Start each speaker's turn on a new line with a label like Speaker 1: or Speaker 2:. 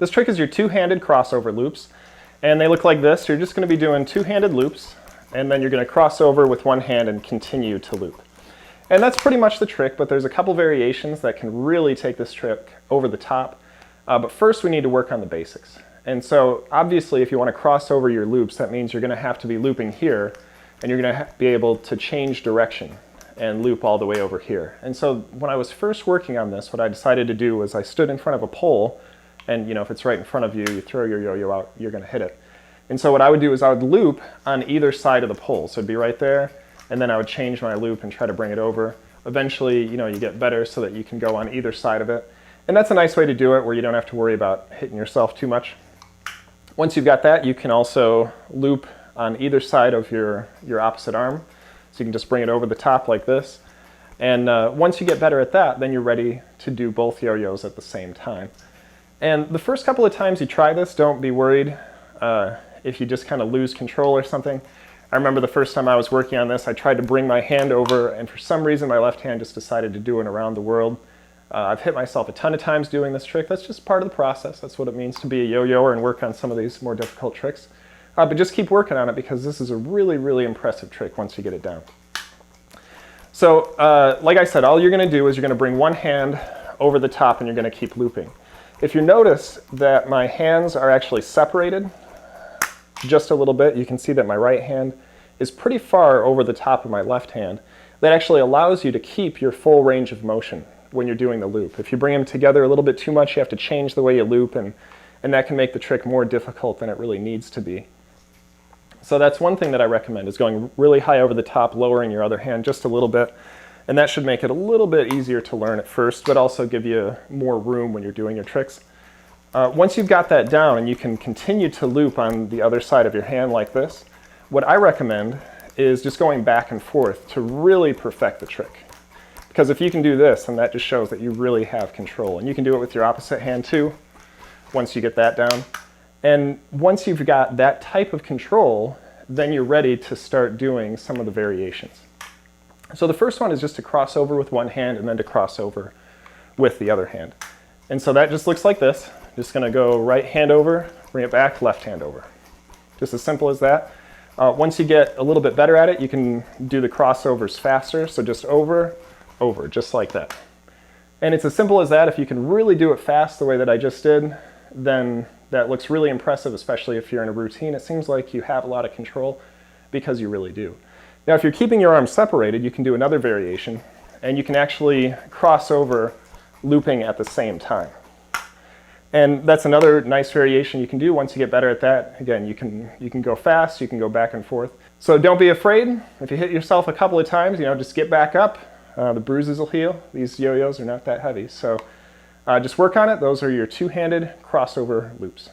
Speaker 1: This trick is your two-handed crossover loops, and they look like this. You're just going to be doing two-handed loops, and then you're going to cross over with one hand and continue to loop. And that's pretty much the trick, but there's a couple variations that can really take this trick over the top. But first we need to work on the basics. And so obviously if you want to cross over your loops, that means you're going to have to be looping here, and you're going to be able to change direction and loop all the way over here. And so when I was first working on this, what I decided to do was I stood in front of a pole, and if it's right in front of you, you throw your yo-yo out, you're going to hit it. And so what I would do is I would loop on either side of the pole. So it'd be right there, and then I would change my loop and try to bring it over. Eventually, you get better so that you can go on either side of it. And that's a nice way to do it where you don't have to worry about hitting yourself too much. Once you've got that, you can also loop on either side of your opposite arm. So you can just bring it over the top like this. And once you get better at that, then you're ready to do both yo-yos at the same time. And the first couple of times you try this, don't be worried if you just kind of lose control or something. I remember the first time I was working on this, I tried to bring my hand over, and for some reason my left hand just decided to do an around the world. I've hit myself a ton of times doing this trick. That's just part of the process. That's what it means to be a yo-yoer and work on some of these more difficult tricks. But just keep working on it, because this is a really, really impressive trick once you get it down. So like I said, all you're going to do is you're going to bring one hand over the top and you're going to keep looping. If you notice that my hands are actually separated just a little bit, you can see that my right hand is pretty far over the top of my left hand. That actually allows you to keep your full range of motion when you're doing the loop. If you bring them together a little bit too much, you have to change the way you loop, and that can make the trick more difficult than it really needs to be. So that's one thing that I recommend, is going really high over the top, lowering your other hand just a little bit, and that should make it a little bit easier to learn at first, but also give you more room when you're doing your tricks. Once you've got that down and you can continue to loop on the other side of your hand like this, what I recommend is just going back and forth to really perfect the trick. Because if you can do this, then that just shows that you really have control. And you can do it with your opposite hand too, once you get that down. And once you've got that type of control, then you're ready to start doing some of the variations. So the first one is just to cross over with one hand and then to cross over with the other hand. And so that just looks like this. Just going to go right hand over, bring it back, left hand over. Just as simple as that. Once you get a little bit better at it, you can do the crossovers faster. So just over, over, just like that. And it's as simple as that. If you can really do it fast the way that I just did, then that looks really impressive, especially if you're in a routine. It seems like you have a lot of control, because you really do. Now, if you're keeping your arms separated, you can do another variation, and you can actually cross over looping at the same time. And that's another nice variation you can do once you get better at that. Again, you can go fast, you can go back and forth. So don't be afraid. If you hit yourself a couple of times, just get back up. The bruises will heal. These yo-yos are not that heavy. So just work on it. Those are your two-handed crossover loops.